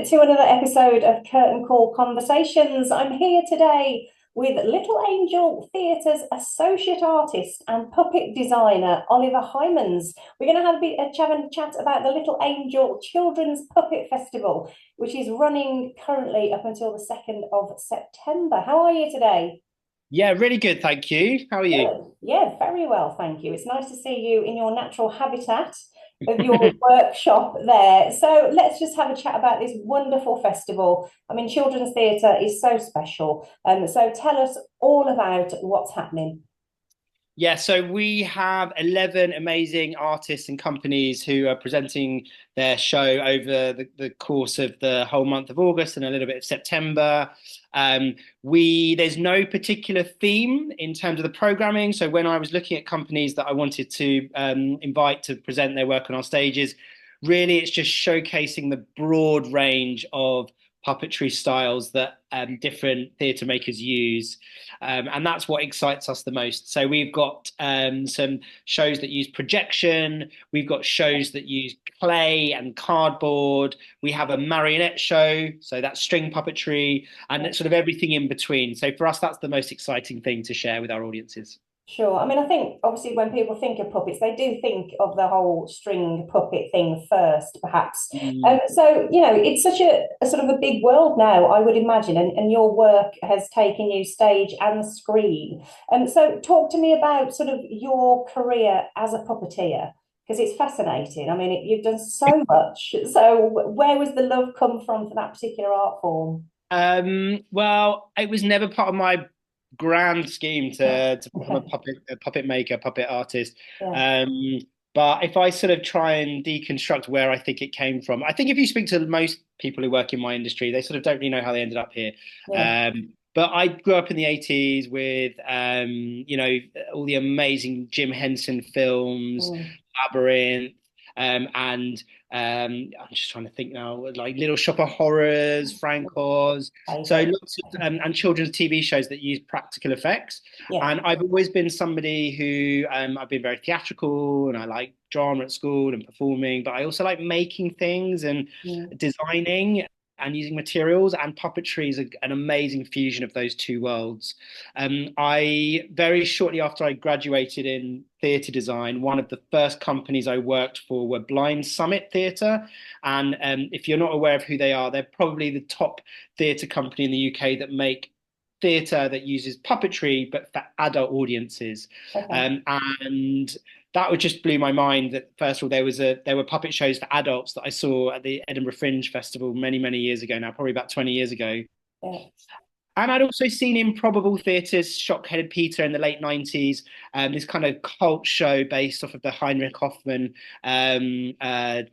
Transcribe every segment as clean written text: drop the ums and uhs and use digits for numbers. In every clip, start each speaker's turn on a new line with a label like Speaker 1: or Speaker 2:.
Speaker 1: to another episode of Curtain Call Conversations. I'm here today with Little Angel Theatre's associate artist and puppet designer, Oliver Hymans. We're going to have a chat about the Little Angel Children's Puppet Festival, which is running currently up until the 2nd of September. How are you today?
Speaker 2: Yeah, really good, thank you. How are you?
Speaker 1: Good. Yeah, very well, thank you. It's nice to see you in your natural habitat of your workshop there. So let's just have a chat about this wonderful festival. I mean, children's theatre is so special. So tell us all about what's happening.
Speaker 2: Yeah, so we have 11 amazing artists and companies who are presenting their show over the course of the whole month of August and a little bit of September. There's no particular theme in terms of the programming. So when I was looking at companies that I wanted to invite to present their work on our stages, really it's just showcasing the broad range of puppetry styles that different theatre makers use. And that's what excites us the most. So we've got some shows that use projection, we've got shows that use clay and cardboard, we have a marionette show, so that's string puppetry, and it's sort of everything in between. So for us, that's the most exciting thing to share with our audiences.
Speaker 1: Sure. I mean, I think obviously when people think of puppets, they do think of the whole string puppet thing first, perhaps.
Speaker 2: Mm.
Speaker 1: It's such a sort of a big world now, I would imagine, and your work has taken you stage and screen. And so talk to me about sort of your career as a puppeteer, because it's fascinating. I mean, you've done so much. So where was the love come from for that particular art form?
Speaker 2: Well, it was never part of my grand scheme to become a puppet maker, puppet artist.
Speaker 1: Yeah,
Speaker 2: Um, but if I sort of try and deconstruct where I think it came from, I think if you speak to most people who work in my industry, they sort of don't really know how they ended up here.
Speaker 1: yeah.
Speaker 2: But I grew up in the 80s with, all the amazing Jim Henson films,
Speaker 1: Mm.
Speaker 2: Labyrinth, and I'm just trying to think now, like Little Shop of Horrors, Frank Oz. So
Speaker 1: Favourite.
Speaker 2: lots of and children's TV shows that use practical effects.
Speaker 1: Yeah.
Speaker 2: And I've always been somebody who I've been very theatrical and I like drama at school and performing, but I also like making things and
Speaker 1: Mm.
Speaker 2: designing and using materials, and puppetry is an amazing fusion of those two worlds. I very shortly after I graduated in theatre design, one of the first companies I worked for were Blind Summit Theatre. And if you're not aware of who they are, they're probably the top theatre company in the UK that make theatre that uses puppetry but for adult audiences.
Speaker 1: Okay.
Speaker 2: And that would just blew my mind that first of all there were puppet shows for adults that I saw at the Edinburgh Fringe Festival many years ago now, probably about 20 years ago.
Speaker 1: Yeah.
Speaker 2: And I'd also seen Improbable Theatre's Shock-Headed Peter in the late 90s, this kind of cult show based off of the Heinrich Hoffmann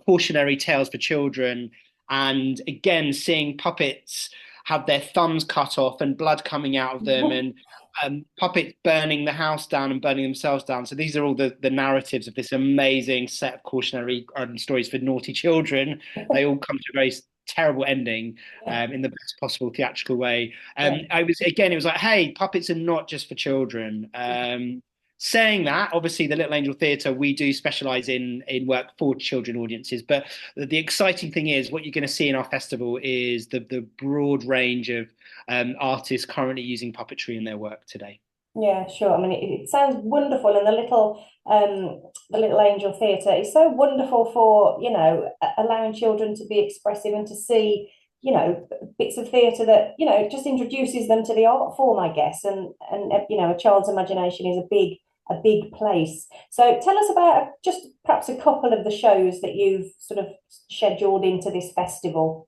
Speaker 2: cautionary tales for children. And again, seeing puppets have their thumbs cut off and blood coming out of them, and puppets burning the house down and burning themselves down. So these are all the narratives of this amazing set of cautionary stories for naughty children. They all come to a very terrible ending
Speaker 1: Yeah.
Speaker 2: in the best possible theatrical way.
Speaker 1: Yeah.
Speaker 2: It was like, hey, puppets are not just for children. Saying that, obviously, the Little Angel Theatre, we do specialise in work for children audiences. But the exciting thing is, what you're going to see in our festival is the broad range of artists currently using puppetry in their work today.
Speaker 1: Yeah, sure. I mean, it sounds wonderful, and the Little Angel Theatre is so wonderful for allowing children to be expressive and to see bits of theatre that just introduces them to the art form, I guess, and a child's imagination is a big place. So tell us about just perhaps a couple of the shows that you've sort of scheduled into this festival.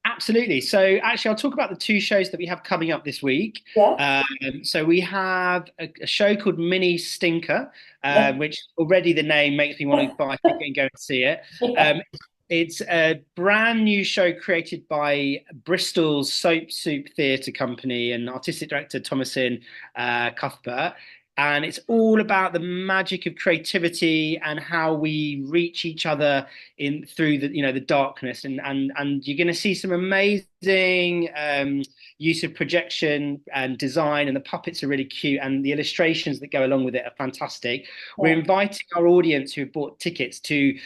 Speaker 2: Absolutely. So actually, I'll talk about the two shows that we have coming up this week.
Speaker 1: Yeah,
Speaker 2: So we have a show called Mini Stinker,
Speaker 1: yeah,
Speaker 2: which already the name makes me want to buy a ticket and go and see it.
Speaker 1: yeah.
Speaker 2: Um, it's a brand new show created by Bristol's Soap Soup Theatre Company and artistic director Thomasin Cuthbert. and it's all about the magic of creativity and how we reach each other in through the the darkness, and you're going to see some amazing use of projection and design, and the puppets are really cute, and the illustrations that go along with it are fantastic. We're
Speaker 1: Yeah.
Speaker 2: inviting our audience who have bought tickets to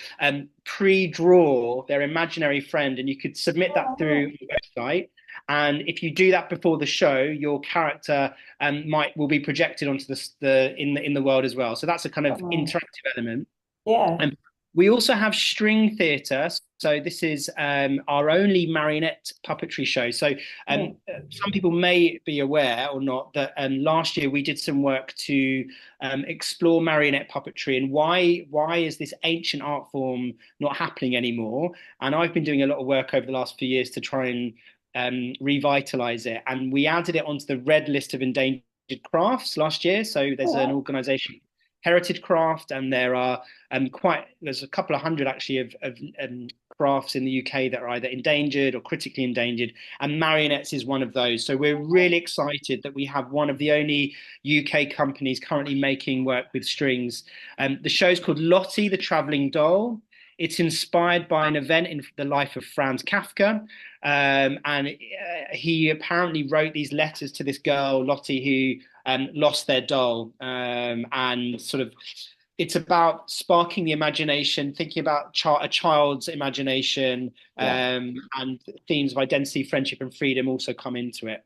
Speaker 2: pre-draw their imaginary friend, and you could submit that through
Speaker 1: Oh,
Speaker 2: the website. And if you do that before the show, your character might will be projected onto the world as well. So that's a kind of
Speaker 1: oh,
Speaker 2: interactive element.
Speaker 1: yeah.
Speaker 2: And we also have string theatre. So this is our only marionette puppetry show. So
Speaker 1: Mm.
Speaker 2: some people may be aware or not that last year we did some work to explore marionette puppetry and why is this ancient art form not happening anymore? And I've been doing a lot of work over the last few years to try and revitalize it. And we added it onto the red list of endangered crafts last year. So there's
Speaker 1: All
Speaker 2: an
Speaker 1: right.
Speaker 2: organization, Heritage Craft, and there's a couple of hundred actually of crafts in the UK that are either endangered or critically endangered, and marionettes is one of those. So we're really excited that we have one of the only UK companies currently making work with strings. The show's called Lottie the Traveling Doll. It's inspired by an event in the life of Franz Kafka. And he apparently wrote these letters to this girl, Lottie, who lost their doll, and sort of it's about sparking the imagination, thinking about a child's imagination,
Speaker 1: Yeah.
Speaker 2: and themes of identity, friendship, and freedom also come into it.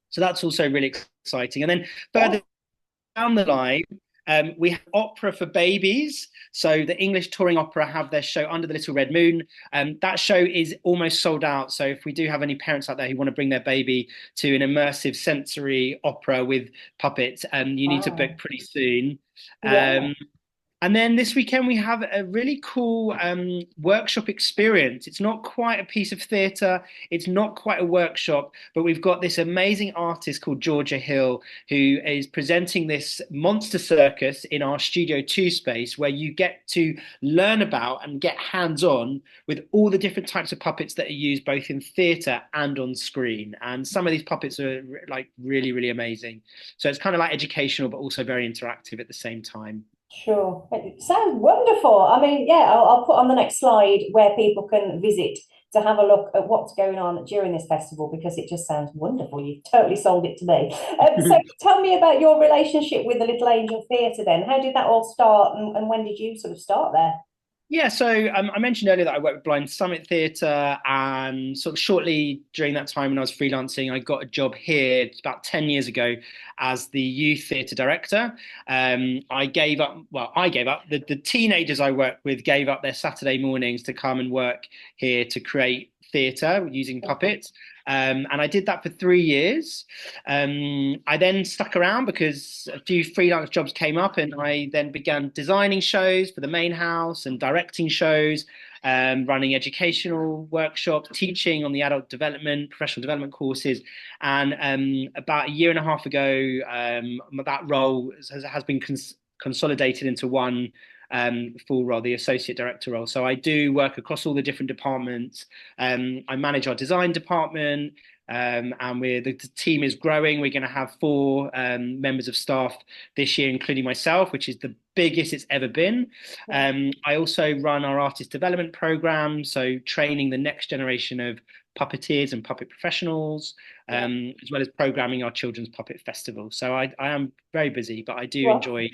Speaker 2: So that's also really exciting. And then
Speaker 1: Yeah.
Speaker 2: further down the line, we have opera for babies. So the English touring opera have their show Under the Little Red Moon. That show is almost sold out. So if we do have any parents out there who want to bring their baby to an immersive sensory opera with puppets, you need to book
Speaker 1: Wow.
Speaker 2: pretty soon.
Speaker 1: Yeah.
Speaker 2: Um, and then this weekend we have a really cool workshop experience. It's not quite a piece of theatre, it's not quite a workshop, but we've got this amazing artist called Georgia Hill who is presenting this monster circus in our Studio 2 space where you get to learn about and get hands-on with all the different types of puppets that are used both in theatre and on screen. And some of these puppets are like really, really amazing. So it's kind of like educational, but also very interactive at the same time.
Speaker 1: Sure. It sounds wonderful. I mean, yeah, I'll put on the next slide where people can visit to have a look at what's going on during this festival because it just sounds wonderful. You've totally sold it to me. So tell me about your relationship with the Little Angel Theatre then. How did that all start and when did you sort of start there?
Speaker 2: Yeah, so I mentioned earlier that I worked with Blind Summit Theatre, and sort of shortly during that time when I was freelancing, I got a job here about 10 years ago as the youth theatre director. I gave up. The teenagers I worked with gave up their Saturday mornings to come and work here to create theatre using puppets. And I did that for 3 years. I then stuck around because a few freelance jobs came up, and I then began designing shows for the main house and directing shows, running educational workshops, teaching on the adult development, professional development courses. And about a year and a half ago, that role has been consolidated into one full role, the associate director role. So I do work across all the different departments. I manage our design department, and the team is growing. We're going to have 4 members of staff this year, including myself, which is the biggest it's ever been. I also run our artist development program, so training the next generation of puppeteers and puppet professionals,
Speaker 1: Yeah.
Speaker 2: as well as programming our children's puppet festival. So I am very busy, but I do
Speaker 1: Well,
Speaker 2: enjoy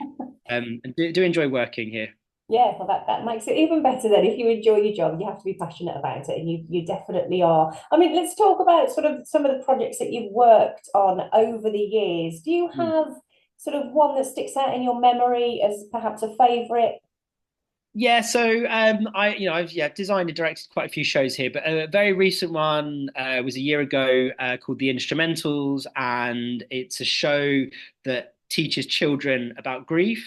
Speaker 2: and do enjoy working here.
Speaker 1: yeah, well, that makes it even better then. If you enjoy your job, you have to be passionate about it, and you definitely are. I mean, let's talk about sort of some of the projects that you've worked on over the years. Do you
Speaker 2: Mm.
Speaker 1: have sort of one that sticks out in your memory as perhaps a favorite?
Speaker 2: Yeah, so I've designed and directed quite a few shows here, but a very recent one was a year ago called The Instrumentals, and it's a show that teaches children about grief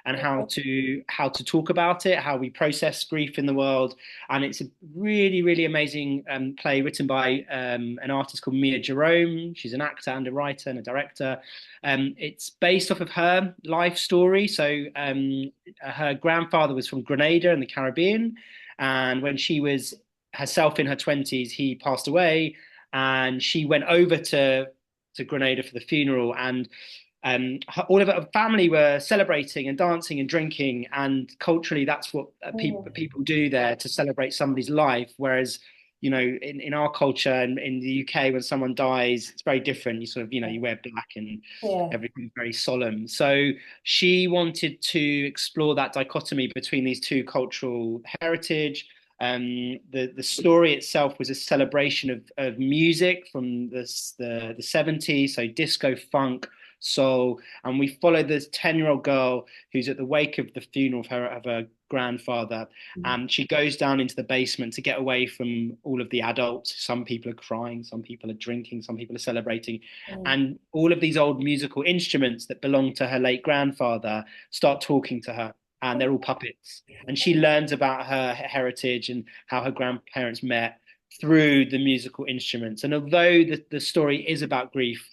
Speaker 2: and how to talk about it, how we process grief in the world. And it's a really, really amazing play written by an artist called Mia Jerome. She's an actor and a writer and a director. It's based off of her life story. So her grandfather was from Grenada in the Caribbean, and when she was herself in her 20s, he passed away, and she went over to Grenada for the funeral. And all of her family were celebrating and dancing and drinking, and culturally, that's what
Speaker 1: Mm,
Speaker 2: people do there to celebrate somebody's life. Whereas, in our culture and in the UK, when someone dies, it's very different. You sort of, you wear black and
Speaker 1: yeah.
Speaker 2: everything's very solemn. So she wanted to explore that dichotomy between these two cultural heritage. The story itself was a celebration of music from the 70s, so disco, funk, soul, and we follow this 10-year-old girl who's at the wake of the funeral of her grandfather, and she goes down into the basement to get away from all of the adults. Some people are crying, some people are drinking, some people are celebrating,
Speaker 1: Mm,
Speaker 2: and all of these old musical instruments that belonged to her late grandfather start talking to her, and they're all puppets. And she learns about her heritage and how her grandparents met through the musical instruments. And although the story is about grief,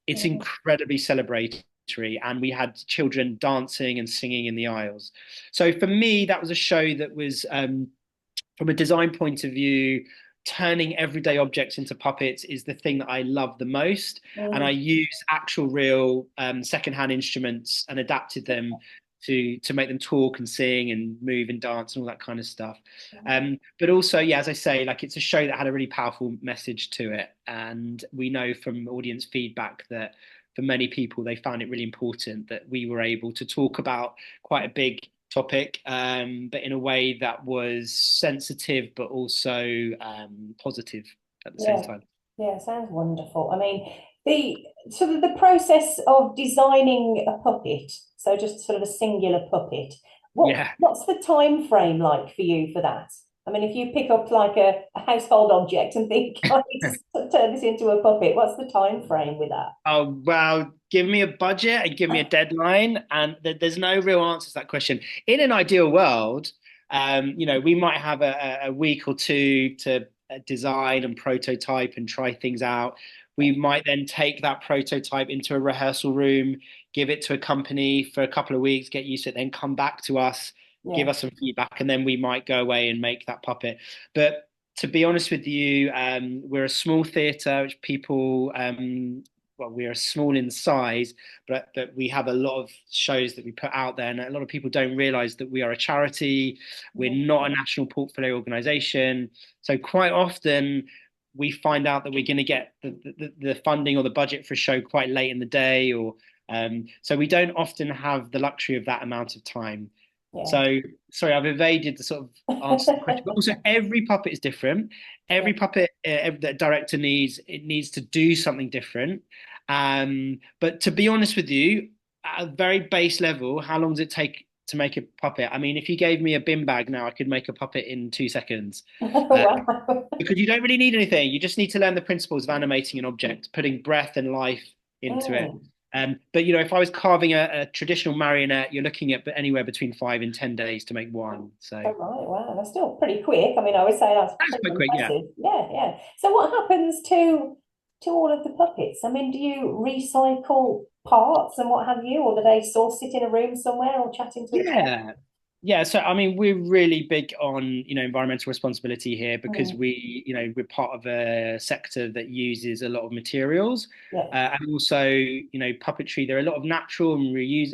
Speaker 2: it's
Speaker 1: mm,
Speaker 2: incredibly celebratory, and we had children dancing and singing in the aisles. So for me, that was a show that was, from a design point of view, turning everyday objects into puppets is the thing that I love the most. And I
Speaker 1: mm.
Speaker 2: used actual real secondhand instruments and adapted them to make them talk and sing and move and dance and all that kind of stuff. But also, yeah, as I say, like it's a show that had a really powerful message to it. And we know from audience feedback that for many people, they found it really important that we were able to talk about quite a big topic, but in a way that was sensitive but also positive at the same
Speaker 1: Yeah,
Speaker 2: time.
Speaker 1: yeah, sounds wonderful. I mean, the sort of the process of designing a puppet, so just sort of a singular puppet,
Speaker 2: Yeah.
Speaker 1: what's the time frame like for you for that? I mean, if you pick up like a household object and think, I need to turn this into a puppet, what's the time frame with that?
Speaker 2: Oh, well, give me a budget and give me a deadline, and there's no real answer to that question. In an ideal world, we might have a week or two to design and prototype and try things out. We might then take that prototype into a rehearsal room, give it to a company for a couple of weeks, get used to it, then come back to us, give
Speaker 1: Yeah.
Speaker 2: us some feedback, and then we might go away and make that puppet. But to be honest with you, we're a small theatre, which people well, we are small in size, but we have a lot of shows that we put out there, and a lot of people don't realise that we are a charity. We're
Speaker 1: Mm,
Speaker 2: not a national portfolio organisation, so quite often we find out that we're going to get the funding or the budget for a show quite late in the day, or so we don't often have the luxury of that amount of time.
Speaker 1: yeah.
Speaker 2: So sorry, I've evaded the sort of answer to the question, but also every puppet is different.
Speaker 1: Yeah.
Speaker 2: Every puppet that director needs, it needs to do something different. But to be honest with you, at a very base level, how long does it take to make a puppet? I mean, if you gave me a bin bag now, I could make a puppet in 2 seconds. Uh,
Speaker 1: Wow.
Speaker 2: because you don't really need anything. You just need to learn the principles of animating an object, putting breath and life into it.
Speaker 1: Mm.
Speaker 2: But if I was carving a traditional marionette, you're looking at anywhere between 5 and 10 days to make one. So
Speaker 1: Oh, right, wow, that's still pretty quick. I mean, I would say that's
Speaker 2: that's
Speaker 1: pretty
Speaker 2: quite quick, yeah.
Speaker 1: impressive. Yeah, yeah. So what happens to all of the puppets? I mean, do you recycle parts and what have you, or do they all sit in a room somewhere or chatting to each other?
Speaker 2: Yeah. Yeah, so I mean, we're really big on, environmental responsibility here because
Speaker 1: Mm,
Speaker 2: we're part of a sector that uses a lot of materials,
Speaker 1: yeah,
Speaker 2: and also, puppetry. There are a lot of natural and reuse,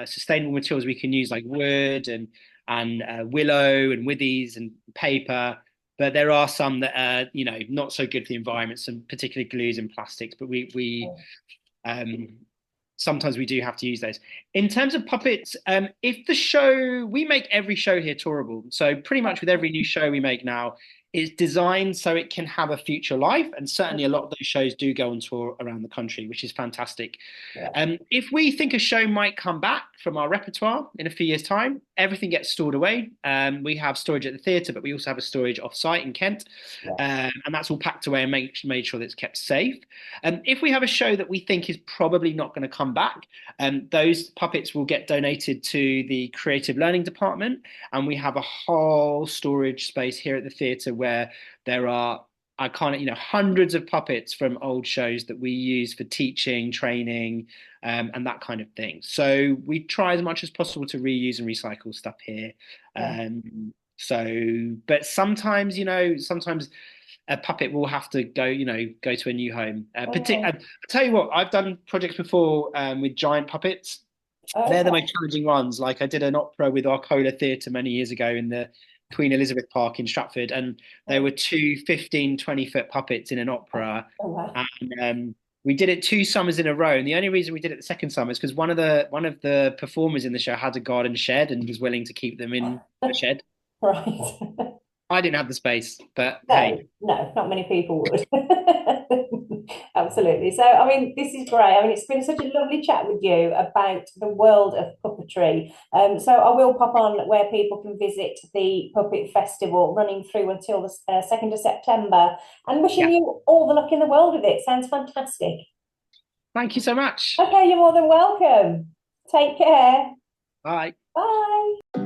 Speaker 2: sustainable materials we can use, like wood and willow and withies and paper. But there are some that are, not so good for the environment, some particularly glues and plastics. But we
Speaker 1: mm,
Speaker 2: um, sometimes we do have to use those. In terms of puppets, if the show, we make every show here tourable. So pretty much with every new show we make now, is designed so it can have a future life. And certainly a lot of those shows do go on tour around the country, which is fantastic.
Speaker 1: yeah,
Speaker 2: If we think a show might come back from our repertoire in a few years' time, everything gets stored away. We have storage at the theatre, but we also have a storage off-site in Kent,
Speaker 1: yeah,
Speaker 2: and that's all packed away and made sure that it's kept safe. If we have a show that we think is probably not going to come back, those puppets will get donated to the creative learning department, and we have a whole storage space here at the theatre where there are I can't, hundreds of puppets from old shows that we use for teaching, training, and that kind of thing. So we try as much as possible to reuse and recycle stuff here.
Speaker 1: yeah,
Speaker 2: But sometimes, sometimes a puppet will have to go, go to a new home.
Speaker 1: Mm.
Speaker 2: I tell you what, I've done projects before with giant puppets. They're the
Speaker 1: Okay.
Speaker 2: most challenging ones. Like I did an opera with Arcola Theatre many years ago in the Queen Elizabeth Park in Stratford, and there were two 15, 20-foot puppets in an opera.
Speaker 1: Oh, wow.
Speaker 2: And we did it 2 summers in a row. And the only reason we did it the second summer is because one of the performers in the show had a garden shed and was willing to keep them in the shed.
Speaker 1: Right.
Speaker 2: I didn't have the space, but
Speaker 1: No,
Speaker 2: hey,
Speaker 1: no, not many people would. Absolutely. So, I mean, this is great. I mean, it's been such a lovely chat with you about the world of puppetry. So, I will pop on where people can visit the Puppet Festival running through until the 2nd of September, and wishing
Speaker 2: yeah.
Speaker 1: you all the luck in the world with it. Sounds fantastic.
Speaker 2: Thank you so much.
Speaker 1: Okay, you're more than welcome. Take care.
Speaker 2: Bye.
Speaker 1: Bye.